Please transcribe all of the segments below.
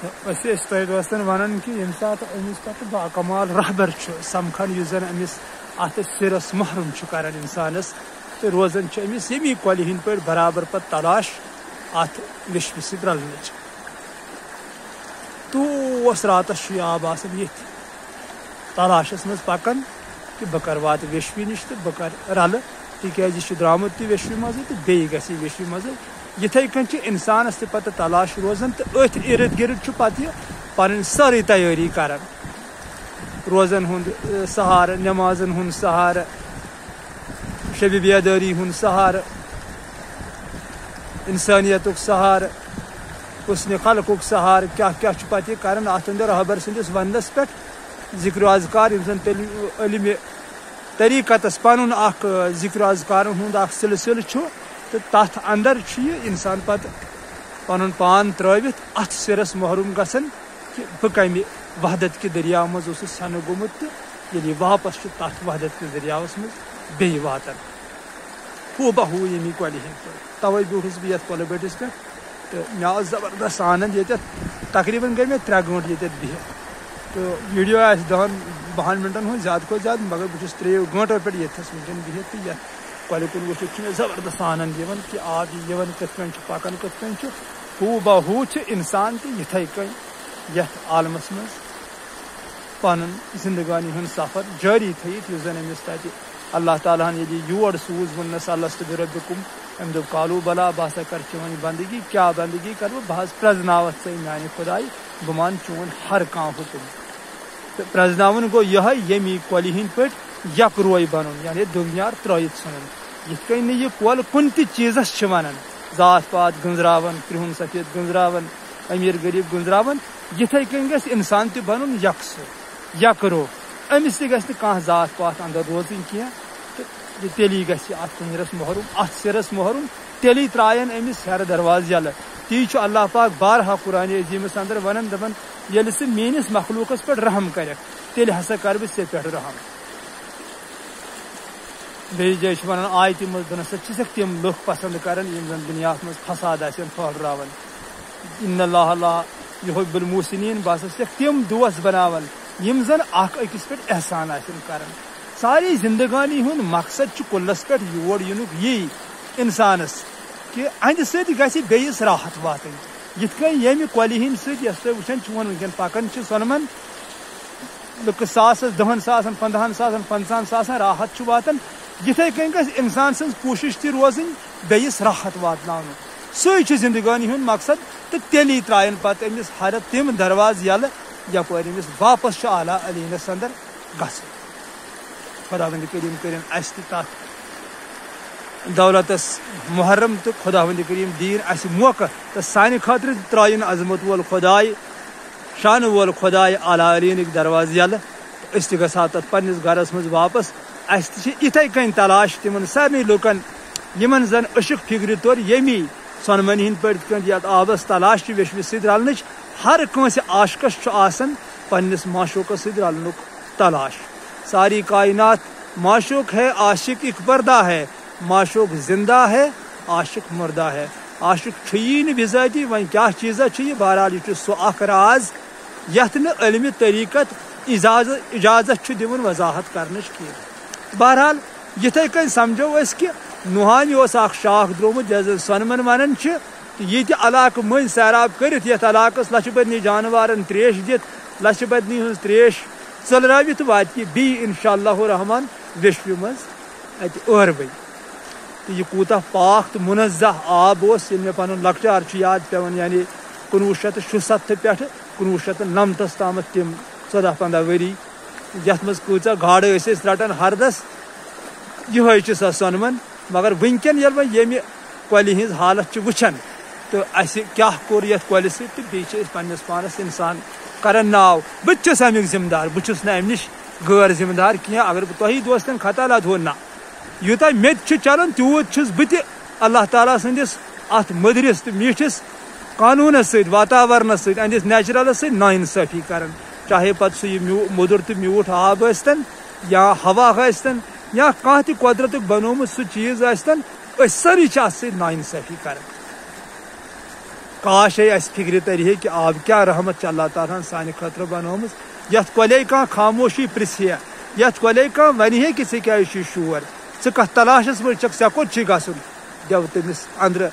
تہ دوستن ونان کہ یم سات امس پتہ باکمال رہبر سمکھان اس زن امس ات سرس محروم کران انسانس تو روزان امس یمی کۄلہِ ہٕنٛدۍ پٲٹھۍ برابر پتہ تلاش ات ویشوِ سۭتۍ رلنٕچ توس راتس آب آسان یتھ تلاشس مز پکان کہ بہ کر وات ویشوِ نش تو بہ کر رلہ تکیاز یہ درامت تہ ویشوِ مزے تو بیٚیہِ گژھِ یہِ ویشوِ مزے یتھے کٔنۍ انسانس تہ پتہ تلاش روزان تو اتھ ارد گرد پتہ یہ پنن سٲرٕے تیٲری کران روزن ہند سہارٕ نمازن ہند سہارٕ شب بیداری ہند سہارٕ انسانیتک سہارٕ حسنِ خلقک سہارٕ کیا پتہ یہ کران اتھ اندر رہبر سندس وننس پہ ذکر و اذکار یم زن علم طریقتس پنن اخ ذکر و اذکارن ہند اخ سلسلہ تو تر اندر یہ انسان پتہ پن پان ترٲوِتھ ات سرس محروم گژھان کہ بہ کمہ وحدت کہ دریا مز سنہ گوٚمُت تو ییٚلہِ واپس تر وحدت کس دریاوس مز بیٚیہِ واتان ہو بہ ہو یمی کۄلہِ ہٕنٛدۍ پٲٹھۍ توے بیوٗٹھُس بہٕ یتھ کۄلہٕ بٔٹھِس پٮ۪ٹھ تو مےٚ آو زبردست آنند ییٚتٮ۪تھ تقریٖباً گٔے مےٚ 3 گٲنٛٹہٕ ییٚتٮ۪تھ بِہِتھ تو ویڈیو آسہِ 10-12 منٹن ہُنٛد زیادٕ کھۄتہٕ زیادٕ مگر بہٕ چھُس 3 گٲنٛٹو پٮ۪ٹھ ییٚتھس وٕنکٮ۪ن بِہِتھ تہٕ یتھ کۄلہِ کُن وٕچھِتھ چھُ مےٚ زبردست آنند یِوان کہ آب یِوان کِتھ کٔنۍ چھُ پکان کِتھ کٔنۍ چھُ ہو بہ ہو چھُ انسان تہِ یِتھے کٔنۍ یتھ عالمس منٛز پنُن زندگانی ہُنٛد سفر جٲری تھٲیِتھ یُس زن أمِس تتہِ اللہ تعالیٰ ہن ییٚلہِ یور سوٗز ووٚننس الستُ بربکم أمۍ دوٚپ قالوٗ بلا بہٕ ہسا کرٕ چٲنۍ بندگی کیٛاہ بندگی کرٕ بہٕ حظ پرٛزناوتھ ژےٚ میانہِ خۄداے بہٕ مانہٕ چون ہر کانٛہہ حُکم تہٕ پرٛزناوُن گوٚو یِہوے ییٚمی کۄلہِ ہٕنٛدۍ پٲٹھۍ یکروے بنُن یعنی دُنیار ترٲیِتھ ژھٕنُن یِتھ کٔنۍ نہٕ یہِ کۄل کُنہِ تہِ چیٖزس چھِ ونان ذات پات گٔنٛزراوان کرٛہُن سفید گٔنٛزراوان امیر غریٖب گٔنٛزراوان یِتھے کٔنۍ گژھِ انسان تہِ بنُن یکسر یکرو أمِس تہِ گژھِ نہٕ کانٛہہ ذات پات اندر روزٕنۍ کینٛہہ تہٕ تیٚلی گژھِ اتھ کنجرس محروم اتھ سرس محروم تیٚلی ترٛایَن أمِس ہیرٕ دروازٕ یلہٕ تی چھُ اللہ پاک بارہا قرآنِ عظیٖمس اندر ونان دپان ییٚلہِ ژٕ میٲنِس مخلوٗقس پٮ۪ٹھ رحم کرکھ تیٚلہِ ہسا کرٕ بہٕ ژےٚ پٮ۪ٹھ رحم بیٚیہِ جایہِ چھِ ونان آیتہِ منٛز دۄنس ژٕ چھکھ تِم لُکھ پسند کران یم زن دُنیاہس منٛز فساد آسن پھٲلراوان ان اللہ لا یحب المحسنین بہٕ ہسا چھکھ تِم دوس بناوان یم زن اکھ أکِس پٮ۪ٹھ احسان آسن کران ساری زندگانی ہُنٛد مقصد چھُ کُلس پٮ۪ٹھ یور یِنُک یی انسانس کہ اہندِ سۭتۍ گژھِ بیٚیِس راحت واتٕنۍ یِتھ کٔنۍ ییٚمہِ کۄلہِ ہٕنٛدۍ سۭتۍ یۄس تُہۍ وٕچھان چھِو وٕنکٮ۪ن پکان چھِ سۄنمن لُکہٕ ساسس 10 ساسن 15 ساسن 50 ساسن راحت چھُ واتان یِتھے کٔنۍ گژھِ انسان سٕنٛز کوٗشش تہِ روزٕنۍ بیٚیِس راحت واتناونُک سُے چھُ زندگانی ہُنٛد مقصد تہٕ تیٚلی ترٛایَن پتہٕ أمِس ہر تِم دروازٕ یلہٕ یپٲرۍ أمِس واپس چھُ اعلیٰ علیٖنس اندر گژھُن خۄداوندِ کریٖم کٔرِنۍ اَسہِ تہِ تتھ دولتس محرم تو خداوندِ کریٖم دِیِن اَسہِ موقعہٕ تہٕ سانہِ خٲطرٕ تہِ ترٛایِن عظمت وول خۄداے شانہٕ وول خۄداے اعلیٰ علیٖنٕکۍ دروازٕ یلہٕ أسۍ تہِ گژھٕ ہاو تتھ پننِس گرس منٛز واپس اَسہِ تہِ چھِ یِتھے کٔنۍ تلاش تِمن سارنٕے لُکن یِمن زن عشق فکرِ طور ییٚمی سۄنمنہِ ہٕنٛدۍ پٲٹھۍ یِتھ کٔنۍ یتھ آبس تلاش چھِ ویشوِ سۭتۍ رلنٕچ ہر کٲنٛسہِ عاشقس چھُ آسان پننِس معشوقس سۭتۍ رلنُک تلاش ساری کائنات معشوق ہے عاشق ایک پردہ ہے معشوق زندہ ہے عاشق مردہ ہے عاشق چھُیی نہٕ بِذٲتی وۄنۍ کیاہ چیٖزا چھُ یہِ بہرحال یہِ چھُ سُہ اکھ راز یتھ نہٕ علمِ طریقت اجازت چھُ دِوان وضاحت کرنٕچ کینٛہہ بہرحال یِتھے کٔنۍ سمجھو أسۍ کہ نوٗحانہِ اوس اکھ شاخ درٛومُت یتھ زن سۄنمن ونان چھِ تہٕ یہِ تہِ علاقہٕ مٔنٛزۍ سیراب کٔرِتھ یتھ علاقس لچھِ بٔدنی جانورن تریش دِتھ لچھِ بٔدنی ہٕنٛز تریش ژٔلرٲوِتھ واتہِ یہِ بیٚیہِ انشاء اللہ الرحمان ویشوِ منٛز اتہِ ٲربٕے تہٕ یہِ کوٗتاہ پاک تہٕ مُنزہ آب اوس ییٚلہِ مےٚ پنُن لۄکچار چھُ یاد پیٚوان یعنی 1967 پٮ۪ٹھٕ 1999 تامتھ تِم 14-15 ؤری یتھ منٛز کۭژاہ گاڈٕ ٲسۍ أسۍ رٹان ہردس یِہوے چھِ سۄ سۄنمن مگر وٕنکٮ۪ن ییٚلہِ وۄنۍ ییٚمہِ کۄلہِ ہٕنٛز حالت چھِ وٕچھان تہٕ اَسہِ کیاہ کوٚر یتھ کۄلہِ سۭتۍ تہٕ بیٚیہِ چھِ أسۍ پننِس پانس انسان کران ناو بہٕ تہِ چھُس امیُک ذمہٕ دار بہٕ چھُس نہٕ امہِ نِش غٲر ذمہٕ دار کینٛہہ اگر بہٕ تۄہہِ دوستن خطا دھو نہ یوٗتاہ مےٚ تہِ چھُ چلان تیوٗت چھُس بہٕ تہِ اللہ تعالیٰ سٕنٛدِس اتھ مٔدرِس تہٕ میٖٹھِس قانوٗنس سۭتۍ واتاورنس سۭتۍ اَہندِس نیچرلس سۭتۍ نااِنصٲفی کران چاہے پتہٕ سُہ یہِ موٚدُر تہٕ میوٗٹھ آب ٲسۍتن یا ہوا ٲسۍتن یا کانٛہہ تہِ قۄدرتُک بنومُت سُہ چیٖز ٲسۍتن أسۍ سٲری چھِ اتھ سۭتۍ نااِنصٲفی کران کاش اس فکر ترہے کہ آب کیا رحمت اللہ تعالیٰ سانہ خاطر بنومز یت کۄلے کانٛہہ خاموشی پرژھِ یت کۄلے کانٛہہ ونہِ ہے کہ ژےٚ کیٛازِ چھُے شور ژٕ کتھ تلاشس منٛز چھکھ ژےٚ کوٚت چھُے گژھُن دٮ۪و تٔمِس أنٛدرٕ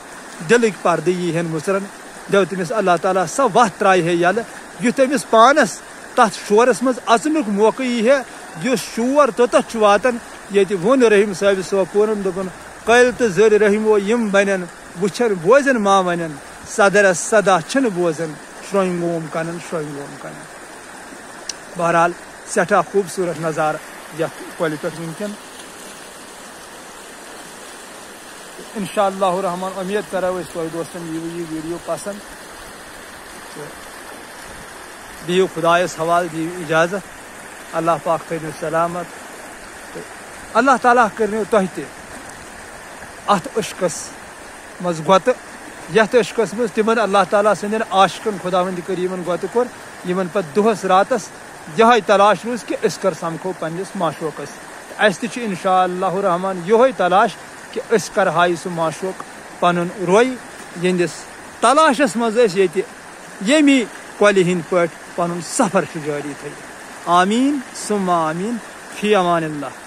دلٕکۍ پردٕ یی ہن مُژرن دٮ۪و تٔمِس اللہ تعالیٰ سۄ وتھ ترٛایہِ ہے یلہٕ یُتھ أمِس پانس تتھ شورس منٛز اژنُک موقعہٕ یی ہے یُس شور توٚتتھ چھُ واتان ییٚتہِ ووٚن رحیٖم صٲبِ سوپورن دوٚپُن قٲیِل تہٕ زٔرۍ رحیٖمو یِم بنن وٕچھن بوزن ما ونن صدرس صدا چھنہٕ بوزن شرٛوٚنۍ ووم کنن شرٛوٚنۍ ووم کنن بہرحال سٮ۪ٹھاہ خوٗبصوٗرت نظارٕ یتھ کۄلہِ پٮ۪ٹھ وٕنکٮ۪ن انشاء اللہ الرحمان امید کرو أسۍ تۄہہِ دوستن یہِ ویٖڈیو پسنٛد تہٕ دِیِو خۄدایس حوالہٕ دِیِو اجازت اللہ پاک تھٲینو سلامت تہٕ اللہ تعالیٰ کٔرنو تۄہہِ تہِ اتھ عشقس منٛز گۄتہٕ یتھ عشقس منٛز تِمن اللہ تعالیٰ سٕنٛدٮ۪ن عاشقن خۄداوندِ کریٖمن گۄتہٕ کوٚر یِمن پتہٕ دۄہس راتس یِہے تلاش روٗز کہِ أسۍ کر سمکھو پننِس معشوقس اسہِ تہِ چھُ انشاء اللہ الرحمان یِہوے تلاش کہ أسۍ کر ہاے سُہ معشوق پنُن روے یِہنٛدِس تلاشس منٛز أسۍ ییٚتہِ ییٚمی کۄلہِ ہٕنٛدۍ پٲٹھۍ پنُن سفر چھُ جٲری تھٲیِتھ آمیٖن سُمہ آمیٖن فی امان اللہ